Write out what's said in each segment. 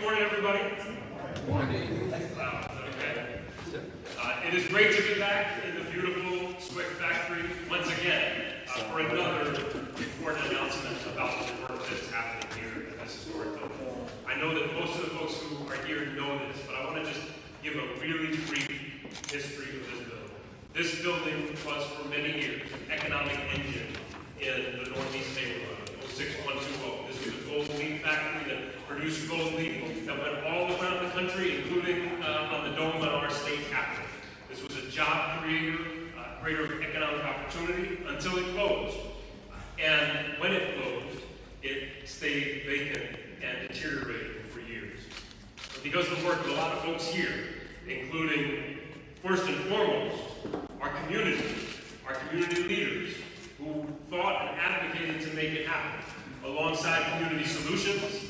Good morning, everybody. Good morning. Okay. It is great to be back in the beautiful Swift factory once again for another important announcement about the work that is happening here at this historic building. I know that most of the folks who are here know this, but I want to just give a really brief history of this building. This building was for many years an economic engine in the Northeast neighborhood, 06120. This was a gold leaf factory that produced gold leaf that went all around the country, including on the dome of our state capitol. This was a job creator of economic opportunity until it closed. And when it closed, it stayed vacant and deteriorated for years. But because of the work of a lot of folks here, including, first and foremost, our community leaders who thought and advocated to make it happen, alongside community solutions,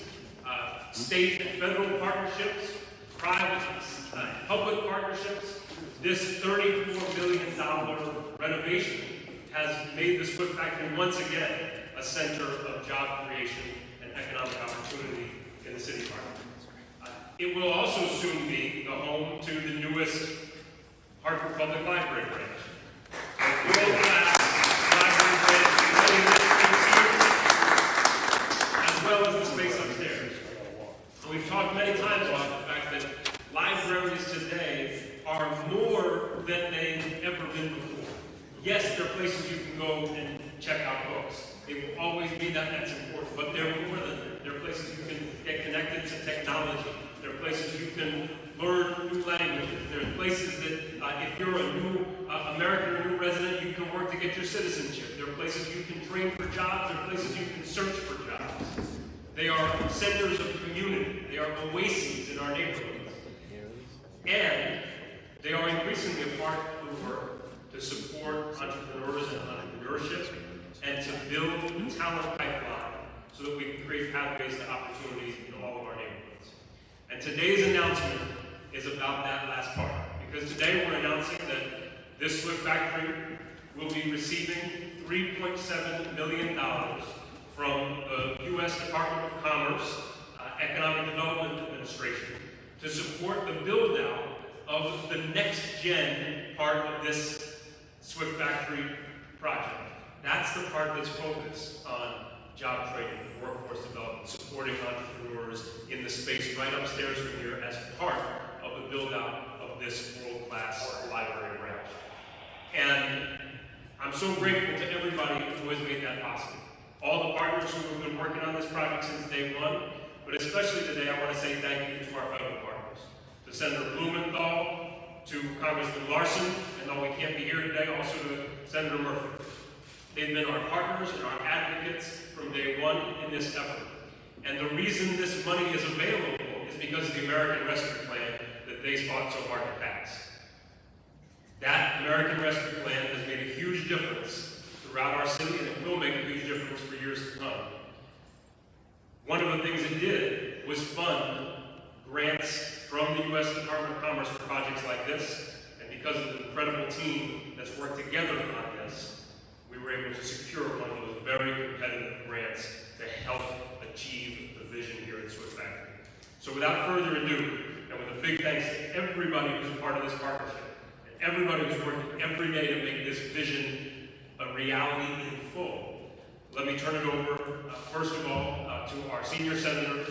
state and federal partnerships, private and public partnerships, this $34 million renovation has made the Swift Factory once again a center of job creation and economic opportunity in the city park. It will also soon be the home to the newest Hartford Public Library branch. A world-class library branch, as well as the space upstairs. And we've talked many times about the fact that libraries today are more than they've ever been before. Yes, they're places you can go and check out books. It will always be that's important, but they're more than that. They're places you can get connected to technology. They're places you can learn new languages. They're places that if you're a new American or new resident, you can work to get your citizenship. There are places you can train for jobs. There are places you can search for jobs. They are centers of community. They are oases in our neighborhoods. And they are increasingly a part of the work to support entrepreneurs and entrepreneurship and to build the talent pipeline so that we can create pathways to opportunities in all of our neighborhoods. And today's announcement is about that last part, because today we're announcing that this Swift Factory will be receiving $3.7 million from the U.S. Department of Commerce, Economic Development Administration, to support the build-out of the next-gen part of this Swift Factory project. That's the part that's focused on job training, workforce development, supporting entrepreneurs in the space right upstairs from here as part of the build-out of this world-class library branch. And I'm so grateful to everybody who has made that possible. All the partners who have been working on this project since day one, but especially today I want to say thank you to our federal partners, to Senator Blumenthal, to Congressman Larson, and though we can't be here today, also to Senator Murphy. They've been our partners and our advocates from day one in this effort. And the reason this money is available is because of the American Rescue Plan that they fought so hard to pass. That American Rescue Plan has made a huge difference throughout our city, and it will make a huge difference for years to come. One of the things it did was fund grants from the U.S. Department of Commerce for projects like this, and because of the incredible team that's worked together on this, we were able to secure one of those very competitive grants to help achieve the vision here at Swift Factory. So without further ado, and with a big thanks to everybody who's a part of this partnership, and everybody who's working every day to make this vision a reality in full, let me turn it over, first of all, to our senior senator,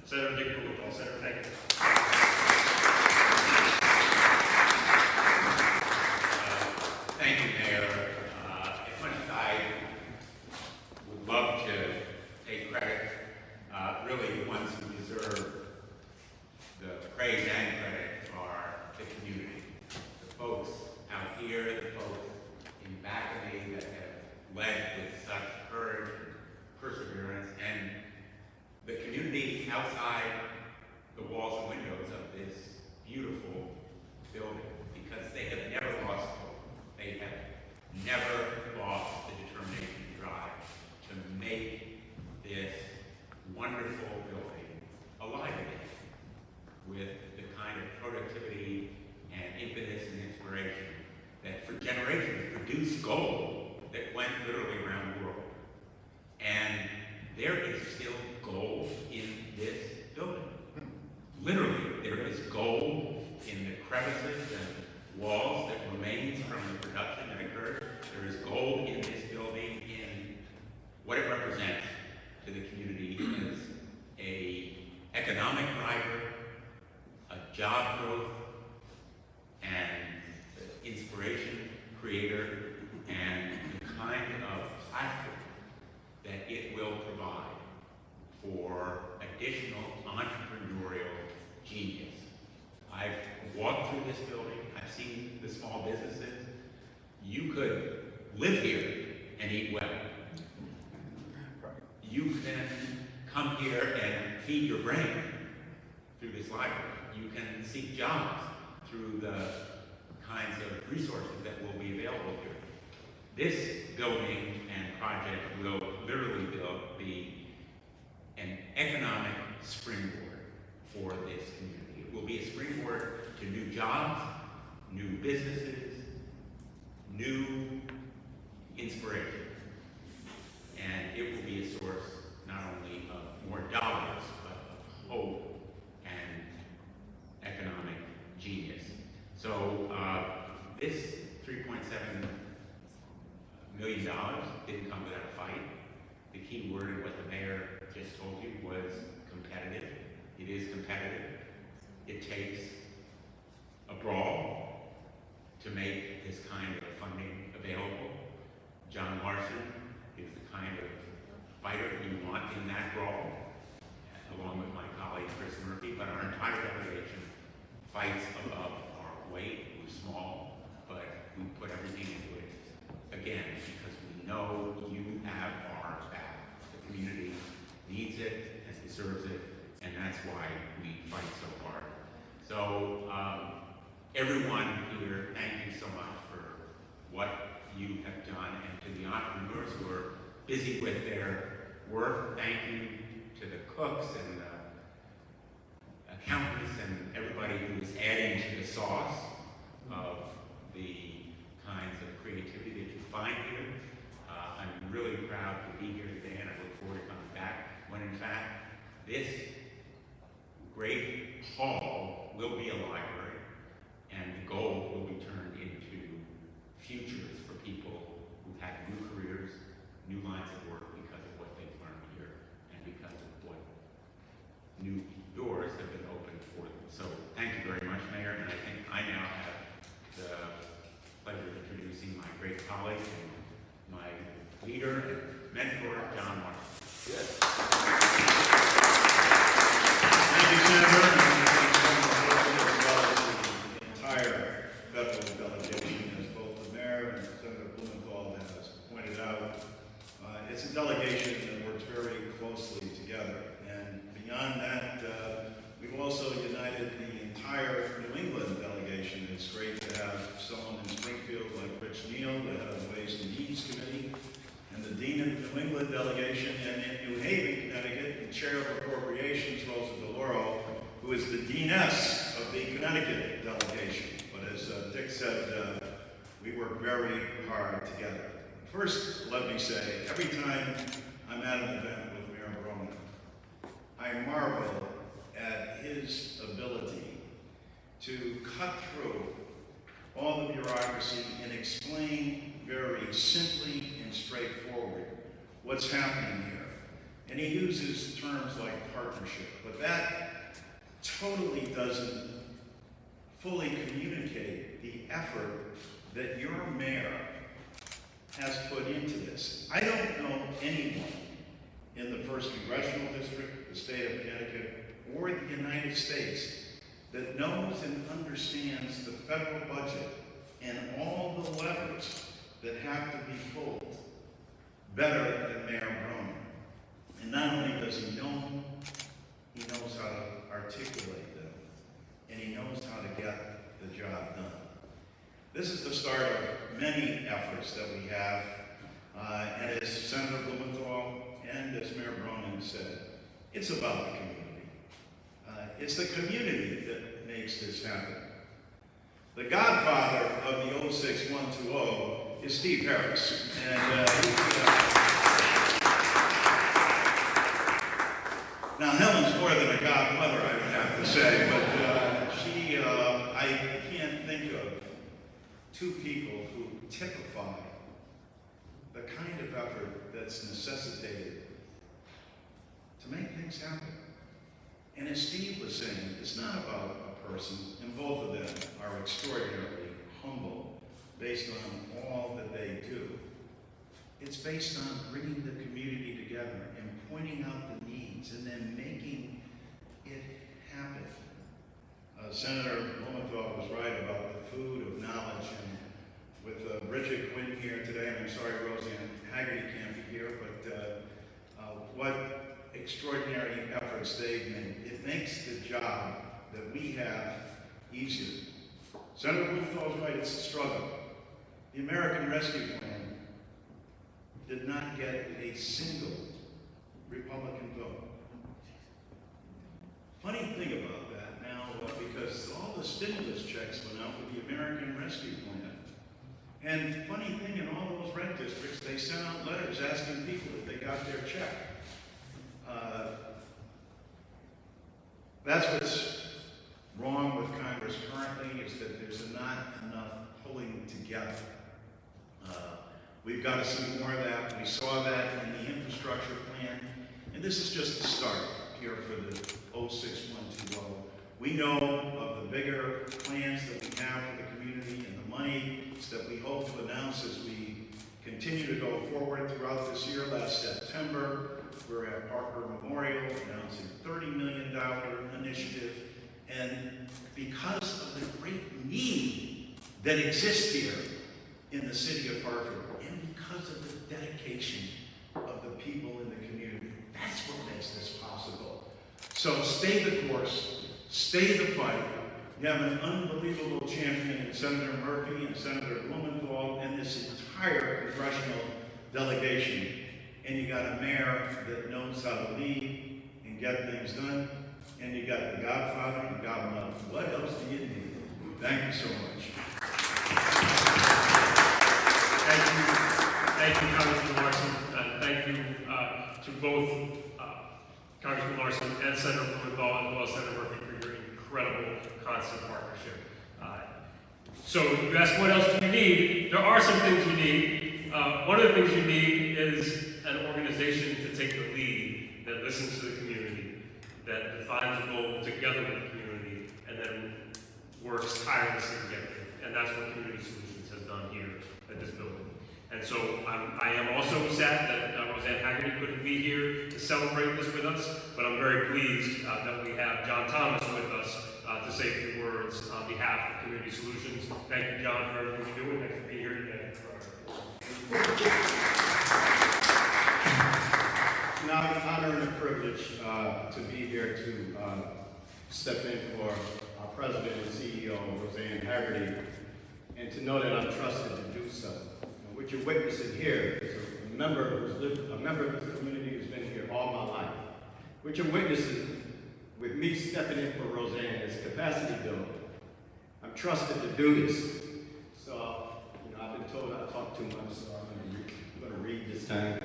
Senator Dick Blumenthal. Senator, thank you. Thank you, Mayor. As much as I would love to take credit, really the ones who deserve the praise and credit are the community. The folks out here, the folks in back of me that have led with such courage and perseverance, and the community outside the walls and windows of this beautiful building, because they have never lost hope. They have never lost the determination and drive to make this wonderful building alive again with the kind of productivity and impetus and inspiration that for generations produced gold that went literally around the world. And there is still gold in this building. crevices and walls that remains from the production that occurred. There is gold in this building in what it represents to the community as a economic driver, a job growth, and inspiration creator, and the kind of platform that it will provide for additional entrepreneurial genius. I've walked through this building, I've seen the small businesses. You could live here and eat well. You can come here and feed your brain through this library. You can seek jobs through the kinds of resources that will be available here. This building and project will literally be an economic springboard for this community. It will be a springboard to new jobs, new businesses, new inspiration. And it will be a source not only of more dollars, but of hope and economic genius. So this $3.7 million didn't come without a fight. The key word in what the mayor just told you was competitive. It is competitive. It takes a brawl to make this kind of funding available. John Larson is the kind of fighter you want in that brawl, along with my colleague Chris Murphy, but our entire delegation fights above our weight. We're small, but we put everything into it, again, because we know you have our back. The community needs it and deserves it, and that's why we fight so hard. So, everyone here, thank you so much for what you have done, and to the entrepreneurs who are busy with their work, thank you to the cooks and the accountants and everybody who is adding to the sauce of the kinds of creativity that you find here. I'm really proud to be here today, and I look forward to coming back when, in fact, this great hall will be a library, and the gold will be turned into futures for people who have new careers, new lines of work because of what they've learned here, and because of what new doors have been opened for them. So thank you very much, Mayor, and I think I now have the pleasure of introducing my great colleague and my leader and mentor, John Martin. Yes. Thank you, Senator. The entire federal delegation, as both the mayor and Senator Blumenthal has pointed out, it's a delegation that works very closely together. And beyond that, we've also united the entire New England delegation. It's great to have someone in Springfield like Rich Neal, the head of the Ways and Means Committee, and the Dean of the New England delegation, and in New Haven, Connecticut, the Chair of Appropriations, Rosa DeLauro, who is the Deaness of the Connecticut delegation. But as Dick said, we work very hard together. First, let me say, every time I'm at an event with Mayor Bronin, I marvel at his ability to cut through all the bureaucracy and explain very simply and straightforward what's happening here. And he uses terms like partnership, but that totally doesn't fully communicate the effort that your mayor has put into this. I don't know anyone in the 1st Congressional District, the state of Connecticut, or the United States that knows and understands the federal budget and all the levers that have to be pulled better than Mayor Bronin. And not only does he know them, he knows how to articulate them, and he knows how to get the job done. This is the start of many efforts that we have, and as Senator Blumenthal and as Mayor Bronin said, it's about the community. It's the community that makes this happen. The godfather of the 06120 is Steve Harris. And Now, Helen's more than a godmother, I would have to say, but I can't think of two people who typify the kind of effort that's necessitated to make things happen. And as Steve was saying, it's not about a person, and both of them are extraordinarily humble based on all that they do. It's based on bringing the community together and pointing out the needs and then making it happen. Senator Blumenthal was right about the food of knowledge, and with Bridget Quinn here today, and I'm sorry Roseanne Haggerty can't be here, but what extraordinary efforts they've made. It makes the job that we have easier. Senator Blumenthal was right, it's a struggle. The American Rescue Plan did not get a single Republican vote. Funny thing about that now, because all the stimulus checks went out with the American Rescue Plan. And funny thing, in all those red districts, they sent out letters asking people if they got their check. That's what's wrong with Congress currently, is that there's not enough pulling together. We've got to see more of that. We saw that in the infrastructure plan. And this is just the start here for the 06120. We know of the bigger plans that we have for the community and the money that we hope to announce as we continue to go forward throughout this year. Last September, we're at Hartford Memorial announcing a $30 million initiative. And because of the great need that exists here in the city of Hartford, and because of the dedication of the people in the community, that's what makes this possible. So stay the course, stay the fight. You have an unbelievable champion in Senator Murphy and Senator Blumenthal and this entire congressional delegation. And you got a mayor that knows how to lead and get things done. And you got the Godfather and Godmother. What else do you need? Thank you so much. Thank you, Congressman Larson. Thank you to both Congressman Larson and Senator Blumenthal, as well as Senator Murphy, for your incredible constant partnership. So you asked what else do you need? There are some things you need. One of the things you need is an organization to take the lead, that listens to the community, that defines a goal together with the community, and then works tirelessly to get there. And that's what Community Solutions has done here at this building. And so I am also sad that Roseanne Haggerty couldn't be here to celebrate this with us, but I'm very pleased that we have John Thomas with us to say a few words on behalf of Community Solutions. Thank you, John, for everything you're doing. Thanks for being here today. It's now an honor and a privilege to be here to step in for our President and CEO, Roseanne Haggerty, and to know that I'm trusted to do so. And what you're witnessing here is a member of the community who's been here all my life. What you're witnessing with me stepping in for Roseanne is capacity building. I'm trusted to do this. So, I've been told I talk too much, so I'm going to read this time.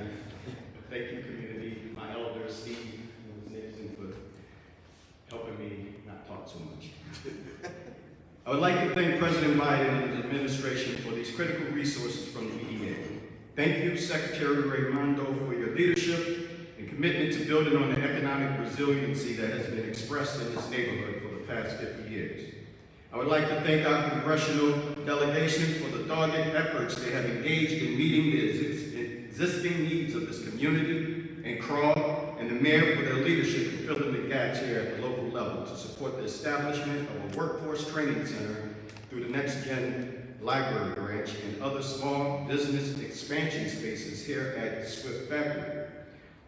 Thank you, community, my elder, Steve, and Nixon, for helping me not talk too much. I would like to thank President Biden and his administration for these critical resources from the EDA. Thank you, Secretary Raimondo, for your leadership and commitment to building on the economic resiliency that has been expressed in this neighborhood for the past 50 years. I would like to thank our congressional delegation for the dogged efforts they have engaged in meeting the existing needs of this community, and CRAW and the mayor for their leadership in filling the gaps here at the local level to support the establishment of a workforce training center through the Next Gen Library Branch and other small business expansion spaces here at Swift Factory.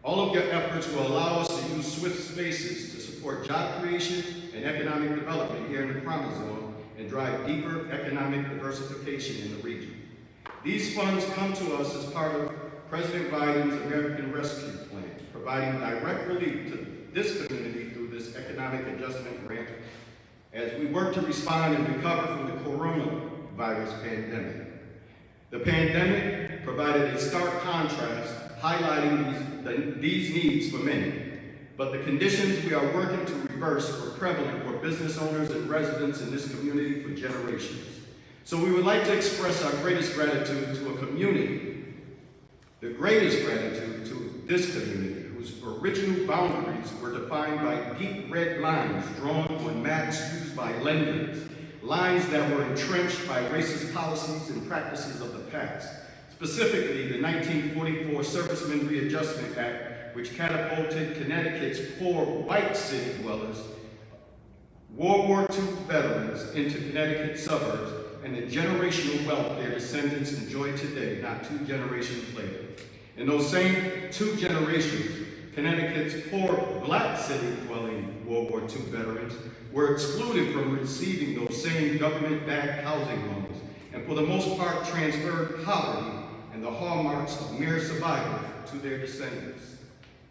All of your efforts will allow us to use Swift spaces to support job creation and economic development here in the Promise Zone and drive deeper economic diversification in the region. These funds come to us as part of President Biden's American Rescue Plan, providing direct relief to this community through this economic adjustment grant as we work to respond and recover from the coronavirus pandemic. The pandemic provided a stark contrast, highlighting these needs for many. but the conditions we are working to reverse were prevalent for business owners and residents in this community for generations. So we would like to express our greatest gratitude to a community, the greatest gratitude to this community, whose original boundaries were defined by deep red lines drawn on maps used by lenders, lines that were entrenched by racist policies and practices of the past, specifically the 1944 Servicemen Readjustment Act, which catapulted Connecticut's poor white city dwellers, World War II veterans into Connecticut suburbs, and the generational wealth their descendants enjoy today, not 2 generations later. In those same 2 generations, Connecticut's poor black city-dwelling World War II veterans were excluded from receiving those same government-backed housing loans, and for the most part transferred poverty and the hallmarks of mere survival to their descendants.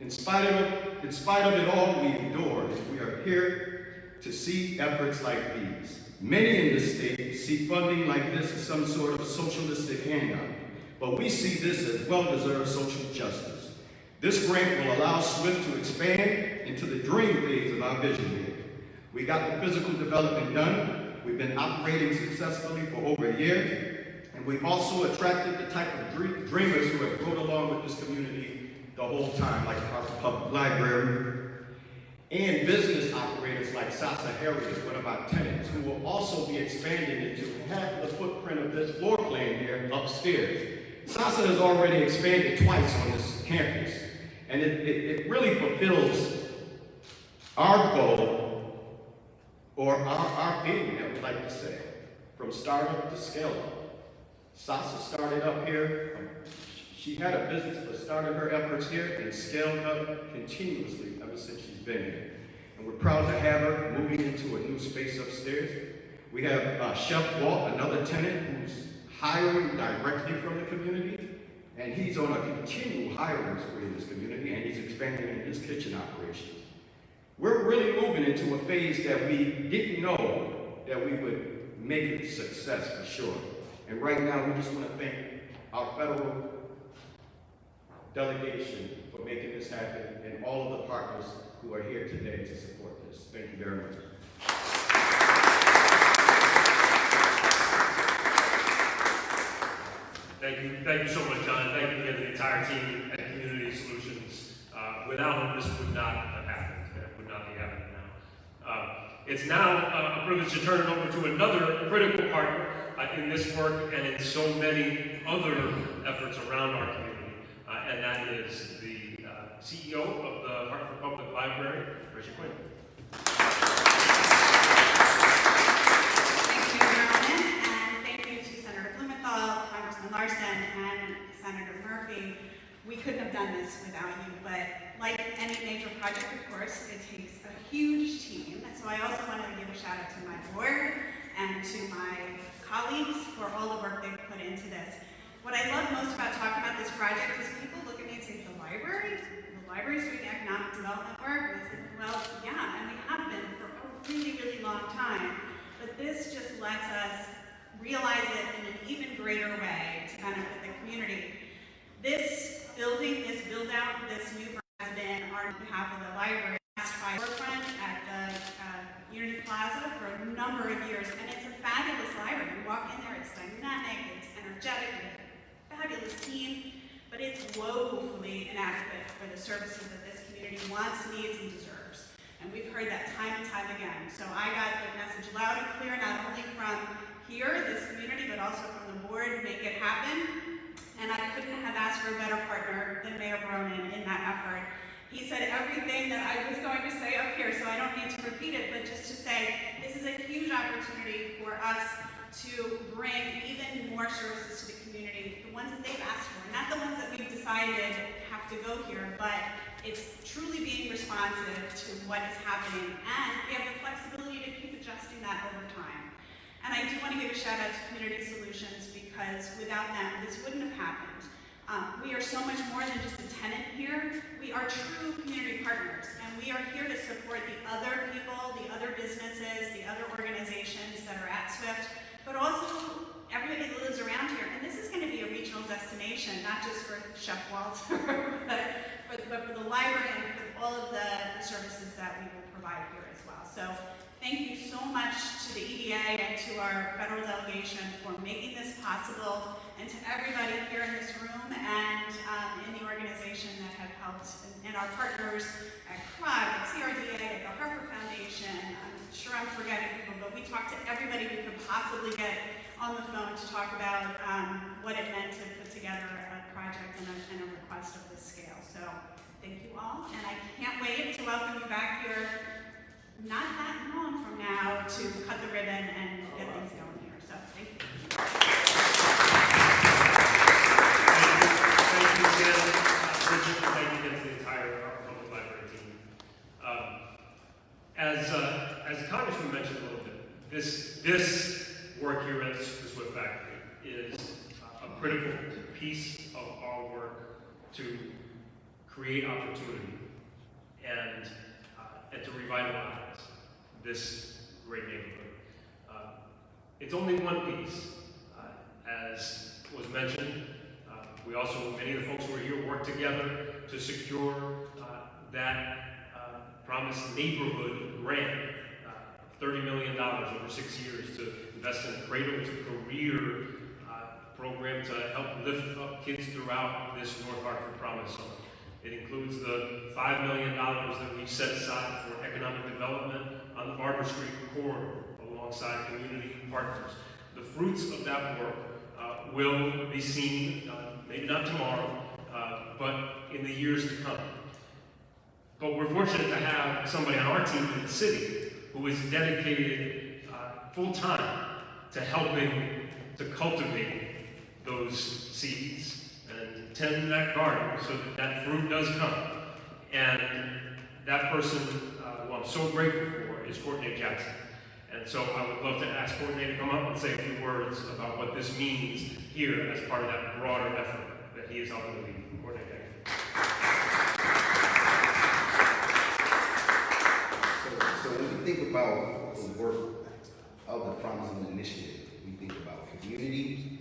In spite of it all we endured, we are here to see efforts like these. Many in the state see funding like this as some sort of socialistic handout, but we see this as well-deserved social justice. This grant will allow SWIFT to expand into the dream phase of our vision here. We got the physical development done. We've been operating successfully for over a year, and we've also attracted the type of dreamers who have rode along with this community the whole time, like our public library, and business operators like Sasa Harriet, one of our tenants, who will also be expanding into half the footprint of this floor plan here upstairs. Sasa has already expanded twice on this campus, and it really fulfills our goal, or our vision that we like to say, from startup to scale up. Sasa started up here. She had a business, but started her efforts here and scaled up continuously ever since she's been here. And we're proud to have her moving into a new space upstairs. We have Chef Walt, another tenant who's hiring directly from the community, and he's on a continual hiring spree in this community, and he's expanding in his kitchen operations. We're really moving into a phase that we didn't know that we would make it a success for sure. And right now, we just want to thank our federal delegation for making this happen, and all of the partners who are here today to support this. Thank you very much. Thank you so much, John. Thank you again to the entire team at Community Solutions. Without them, this would not have happened. It would not be happening now. It's now a privilege to turn it over to another critical partner in this work and in so many other efforts around our community. And that is the CEO of the Hartford Public Library, Richard Quinn. Thank you, Bronin, and thank you to Senator Blumenthal, Congressman Larson, and Senator Murphy. We couldn't have done this without you, but like any major project, of course, it takes a huge team. So I also wanted to give a shout out to my board and to my colleagues for all the work they've put into this. What I love most about talking about this project is people look at me and say, the library's doing economic development work? And I said, well, yeah, and we have been for a really, really long time. But this just lets us realize it in an even greater way to benefit the community. This building, this build out, this new has been on behalf of the library by storefront at the Unity Plaza for a number of years, and it's a fabulous library. You walk in there, it's dynamic, it's energetic, fabulous team, but it's woefully inadequate for the services that this community wants, needs, and deserves. And we've heard that time and time again. So I got the message loud and clear, not only from here, this community, but also from the board, make it happen. And I couldn't have asked for a better partner than Mayor Bronin in that effort. He said everything that I was going to say up here, so I don't need to repeat it, but just to say, this is a huge opportunity for us to bring even more services to the community, the ones that they've asked for, not the ones that we've decided have to go here, but it's truly being responsive to what is happening, and we have the flexibility to keep adjusting that over time. And I do want to give a shout out to Community Solutions, because without them, this wouldn't have happened. We are so much more than just a tenant here. We are true community partners, and we are here to support the other people, the other businesses, the other organizations that are at SWIFT, but also everybody that lives around here. And this is going to be a regional destination, not just for Chef Waltz, but for the library and for all of the services that we will provide here as well. So thank you so much to the EDA and to our federal delegation for making this possible, and to everybody here in this room and in the organization that have helped, and our partners at CRUG, at CRDA, at the Hartford Foundation. I'm sure I'm forgetting people, but we talked to everybody we could possibly get on the phone to talk about what it meant to put together a project and a request of this scale. So thank you all, and I can't wait to welcome you back here not that long from now to cut the ribbon and get things going here. So thank you. Thank you again, Bridget, and thank you again to the entire Hartford Public Library team. As the Congressman mentioned a little bit, this work here at the Swift Factory is a critical piece of our work to create opportunity and to revitalize this great neighborhood. It's only one piece. As was mentioned, we also, many of the folks who are here, work together to secure that promised neighborhood grant, $30 million over 6 years to invest in a Cradle to Career program to help lift up kids throughout this North Hartford Promise Zone. It includes the $5 million that we set aside for economic development on the Barber Street corridor alongside community partners. The fruits of that work will be seen, maybe not tomorrow, but in the years to come. But we're fortunate to have somebody on our team in the city who is dedicated full-time to helping to cultivate those seeds and tend that garden so that that fruit does come. And that person who I'm so grateful for is Courtney Jackson. And so I would love to ask Courtney to come up and say a few words about what this means here as part of that broader effort that he is helping to lead. Courtney, thank you. So when we think about the work of the Promise Zone Initiative, we think about community,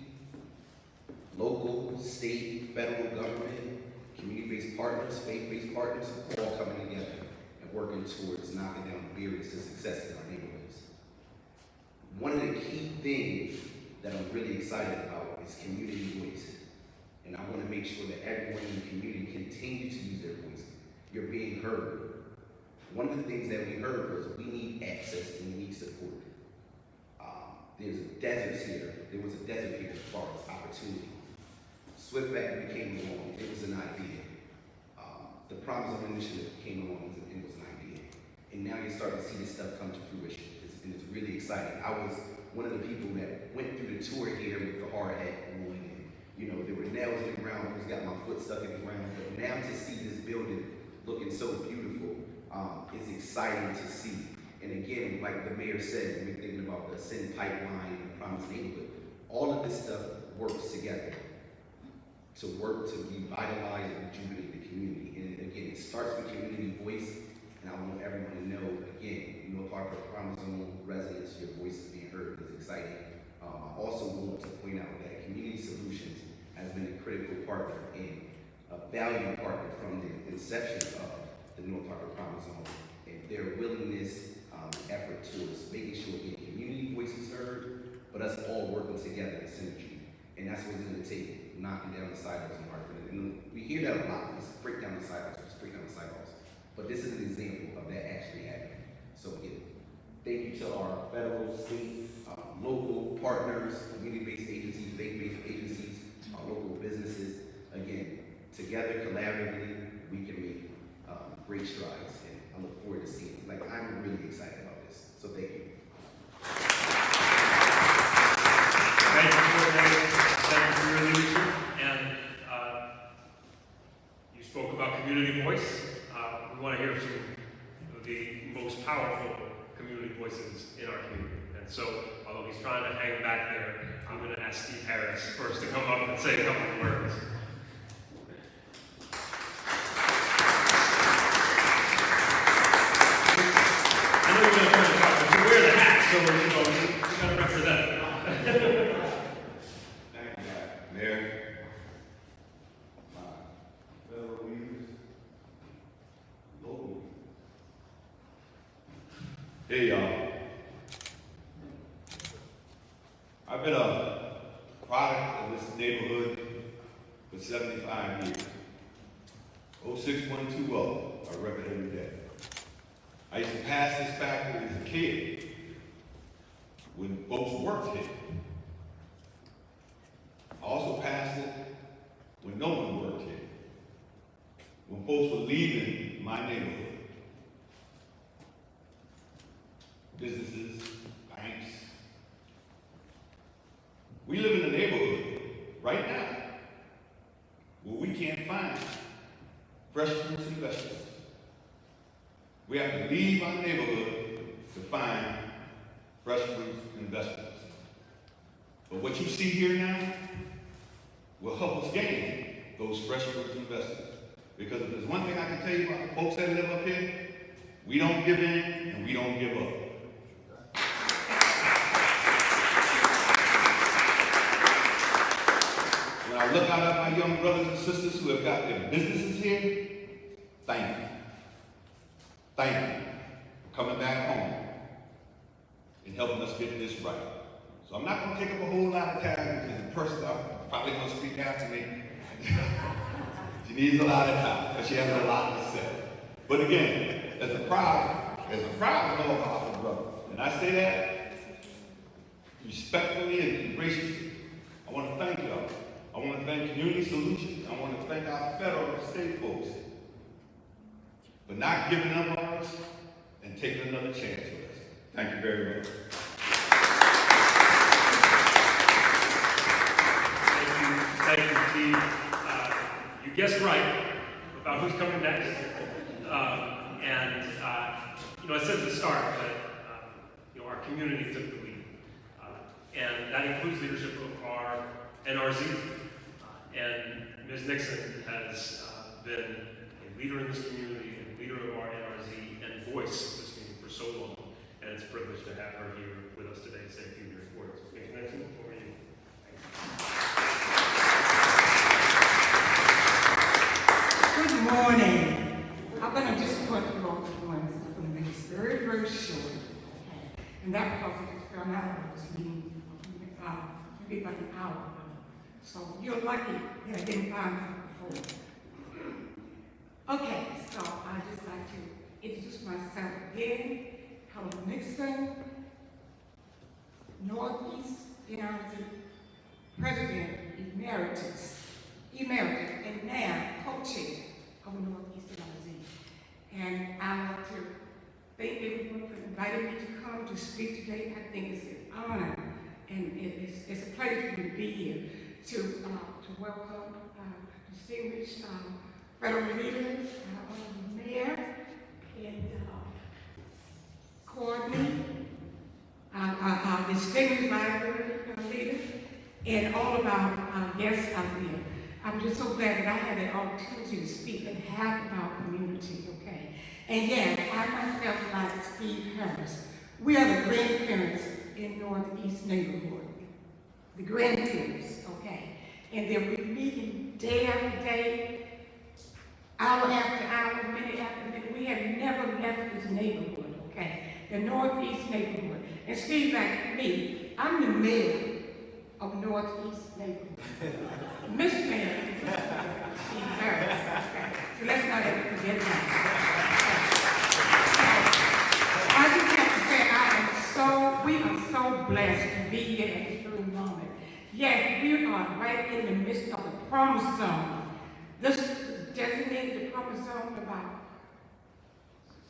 local, state, federal government, community-based partners, faith-based partners, all coming together and working towards knocking down barriers to success in our neighborhoods. One of the key things that I'm really excited about is community voice. And I want to make sure that everyone in the community continues to use their voice. You're being heard. One of the things that we heard was we need access and we need support. There was a desert here as far as opportunity. Swift Factory came along, it was an idea. The Promise Zone Initiative came along, it was an idea. And now you're starting to see this stuff come to fruition, and it's really exciting. I was one of the people that went through the tour here with the hard hat on, and there were nails in the ground, I just got my foot stuck in the ground. But now to see this building looking so beautiful, it's exciting to see. And again, like the mayor said, we're thinking about the Ascend pipeline and the Promise neighborhood. All of this stuff works together to work to revitalize and rejuvenate the community. And again, it starts with community voice. And I want everyone to know, again, North Hartford Promise Zone residents, your voice is being heard. It's exciting. I also want to point out that Community Solutions has been a critical partner and a valued partner from the inception of the North Hartford Promise Zone, and their willingness and effort towards making sure again community voice is heard, but us all working together in synergy. And that's what it's going to take, knocking down the silos in Hartford. And we hear that a lot. Let's break down the silos. But this is an example of that actually happening. So again, thank you to our federal, state, local partners, community-based agencies, faith-based agencies, our local businesses. Again, together, collaboratively, we can make great strides, and I look forward to seeing it. I'm really excited about this. So thank you. Thank you for your leadership. And you spoke about community voice. We want to hear some of the most powerful community voices in our community. And so, although he's trying to hang back there, I'm going to ask Steve Harris first to come up and say a couple of words. I know you're going to try to talk, but you wear the hat, so you got to represent. Thank you, Mayor, my fellow leaders, local Hey, y'all. I've been a product of this neighborhood for 75 years. 06120, I rep it every day. I used to pass this factory as a kid when folks worked here. I also passed it when no one worked here. When folks were leaving my neighborhood. Businesses, banks. We live in a neighborhood right now where we can't find fresh fruits and vegetables. We have to leave our neighborhood to find fresh fruits and vegetables. But what you see here now will help us gain those fresh fruits and vegetables. Because if there's one thing I can tell you about the folks that live up here, we don't give in and we don't give up. When I look out at my young brothers and sisters who have got their businesses here, thank you. Thank you for coming back home and helping us get this right. So I'm not going to take up a whole lot of time because the person I'm probably going to speak after me, she needs a lot of time because she has a lot to say. But again, as a proud North Hartford brother, and I say that respectfully and graciously, I want to thank y'all. I want to thank Community Solutions. I want to thank our federal and state folks for not giving up on us and taking another chance with us. Thank you very much. Thank you, Steve. You guessed right about who's coming next. I said at the start that our community took the lead, and that includes leadership of our NRZ. And Ms. Nixon has been a leader in this community, and leader of our NRZ, and voice of this community for so long. And it's a privilege to have her here with us today to say a few words. Ms. Nixon, over to you. Good morning. I'm going to disappoint you all this morning. I'm going to make this very, very short. Okay. And that because I just found out about this meeting maybe about an hour ago. So you're lucky that I didn't find out before. Okay, so I'd just like to introduce myself again. Helen Nixon, Northeast NRZ President Emeritus, and now co-chair of Northeast NRZ. And I want to thank everyone for inviting me to come to speak today. I think it's an honor and it's a pleasure for me to be here to welcome distinguished federal leaders, the mayor, and Courtney, our distinguished library leaders, and all of our guests out there. I'm just so glad that I had the opportunity to speak on behalf of our community, okay? And yes, I myself, like Steve Harris, we are the grandparents in Northeast neighborhood. The grandparents, okay? And then we meeting day after day, hour after hour, minute after minute. We have never left this neighborhood, okay? The Northeast neighborhood. And Steve, like me, I'm the mayor of Northeast neighborhood. Miss Mayor, Steve Harris. Okay. So let's not ever forget that. I just have to say, we are so blessed to be here at this very moment. Yes, we are right in the midst of the promised zone. This was designated the promised zone about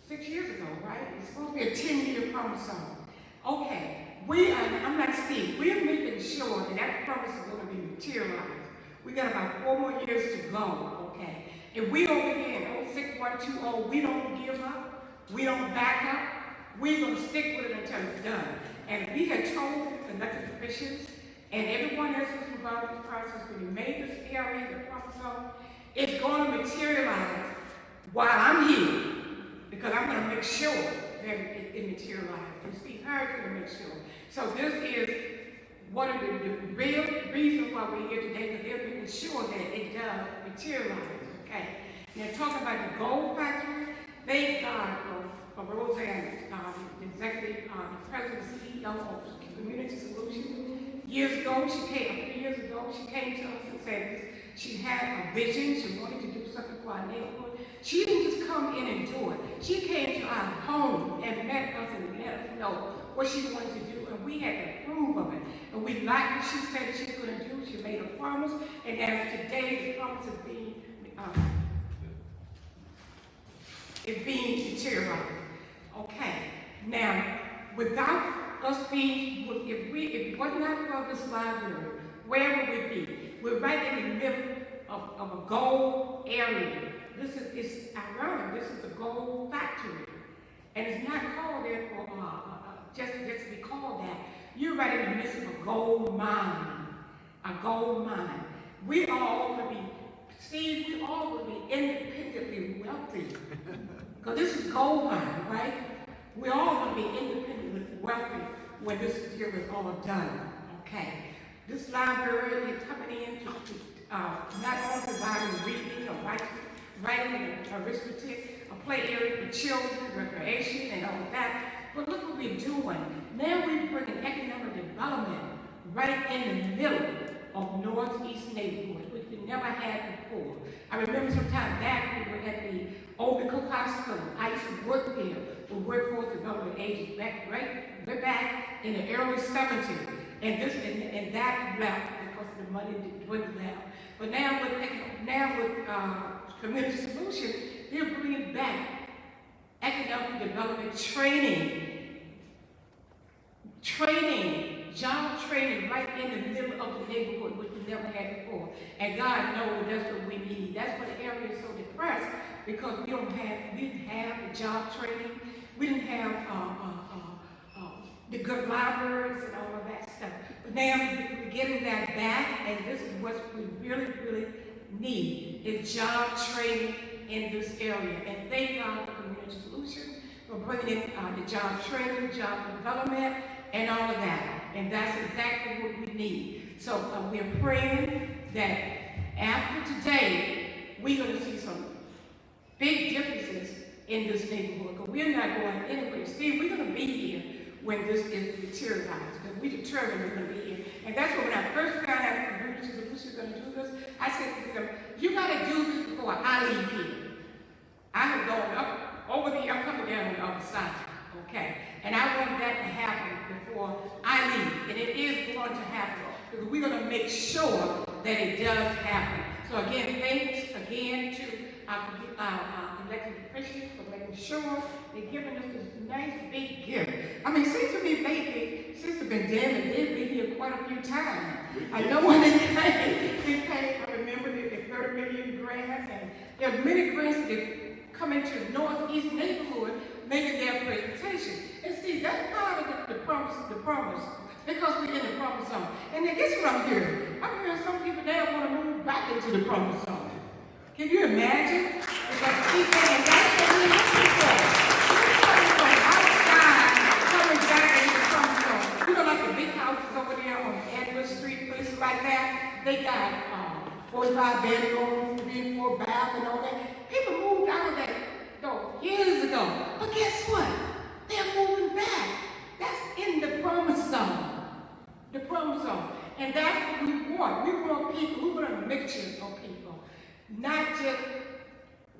6 years ago, right? It's supposed to be a 10-year promised zone. Okay, I'm like Steve, we're making sure that that promise is going to be materialized. We got about 4 more years to go, okay? And we over here in 06120, we don't give up, we don't back up, we're going to stick with it until it's done. And we had told the elected officials and everyone else who's involved in this process, when you made this area the promise zone, it's going to materialize while I'm here, because I'm going to make sure that it materializes. And Steve Harris is going to make sure. So this is one of the real reasons why we're here today, because they're making sure that it does materialize, okay? And they're talking about the gold factory. Thank God for Roseanne, the executive the president and CEO of Community Solution. Years ago, a few years ago, she came to us and said she had a vision, she wanted to do something for our neighborhood. She didn't just come in and do it. She came to our home and met us and let us know what she wanted to do, and we had to approve of it. And we liked what she said she was going to do. She made a promise, and as today, the promise is being materialized. Okay, now, without us being, if it was not for this library, where would we be? We're right in the middle of a gold area. It's ironic, this is a gold factory. And it's not called there for, just to be called that. You're right in the midst of a gold mine. We all will be, Steve, we all will be independently wealthy. Because this is gold mine, right? We all will be independently wealthy when this year is all done, okay? This library is coming in to not only providing reading or writing and arithmetic, a play area for children, recreation, and all of that. But look what we're doing. Now we're bringing economic development right in the middle of Northeast neighborhood, which we never had before. I remember some time back we were at the Old Cook Hospital. I used to work there with workforce development agents way back in the early 70s. And that left because the money dwindled out. But now with Community Solution, they're bringing back economic development job training right in the middle of the neighborhood, which we never had before. And God knows that's what we need. That's why the area is so depressed, because we didn't have the job training. We didn't have the good libraries and all of that stuff. But now we're getting that back, and this is what we really, really need, is job training in this area. And thank God for Community Solution for bringing in the job training, job development, and all of that. And that's exactly what we need. So we're praying that after today, we're going to see some big differences in this neighborhood. Because we're not going anywhere. Steve, we're going to be here when this is materialized, because we determined we're going to be here. And that's what when I first found out Community Solution was going to do this, I said to them, you got to do this before I leave here. I have gone up over the, I'm coming down on the other side, okay? And I want that to happen before I leave. And it is going to happen, because we're going to make sure that it does happen. So again, thanks again to our elected officials for making sure they're giving us this nice big gift. I mean, seems to me lately, since the pandemic, they've been here quite a few times. I know when they came, I remember the 30 million grants, and there are many grants that come into Northeast neighborhood making their presentation. And see, that's part of the promise, because we're in the promise zone. And then guess what I'm hearing? I'm hearing some people now want to move back into the promise zone. Can you imagine? Because and that's what we're looking for. We're coming from outside, coming back into the promise zone. You know, like the big houses over there on Edward Street, places like that, they got 45 bedrooms, 3 and 4 baths and all that. People moved out of that years ago. But guess what? They're moving back. That's in the promise zone. The promise zone. And that's what we want. We want people, we want a mixture of people. Not just,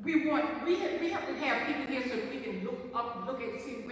we have to have people here so that we can look and see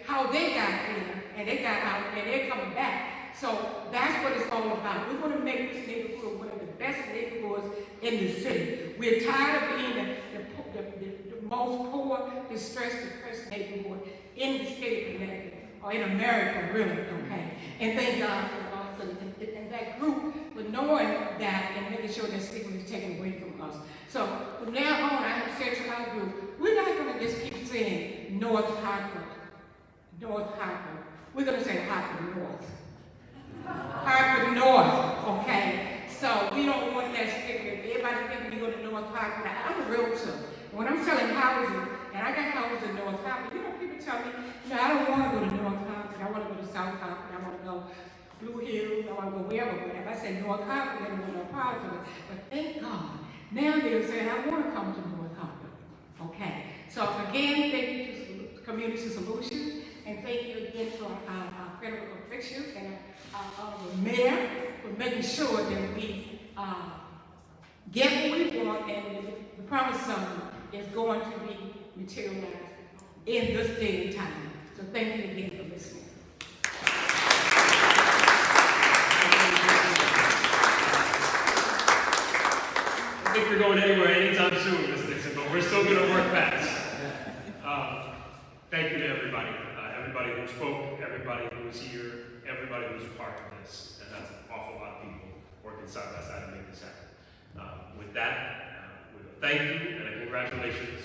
how they got there, and they got out, and they're coming back. So that's what it's all about. We want to make this neighborhood one of the best neighborhoods in the city. We're tired of being the most poor, distressed, depressed neighborhood in the state of Connecticut, or in America, really, okay? And thank God for Larson and that group for knowing that and making sure that stigma is taken away from us. So from now on, I have centralized group. We're not going to just keep saying North Hartford. We're going to say Hartford North. Hartford North, okay? So we don't want that stigma. Everybody thinking we go to North Hartford. I'm a realtor. When I'm selling houses, and I got houses in North Hartford, people tell me, I don't want to go to North Hartford. I want to go to South Hartford. I want to go Blue Hills. I want to go wherever. But if I say North Hartford, they don't want no part of it. But thank God, now they're saying, I want to come to North Hartford. Okay. So again, thank you to Community Solution, and thank you again to federal officials and the mayor for making sure that we get what we want and the promised zone is going to be materialized in this day and time. So thank you again for listening. I think we're going anywhere anytime soon, Ms. Dixon, but we're still going to work fast. Thank you to everybody. Everybody who spoke, everybody who was here, everybody who was a part of this. And that's an awful lot of people working side by side to make this happen. With that, thank you and congratulations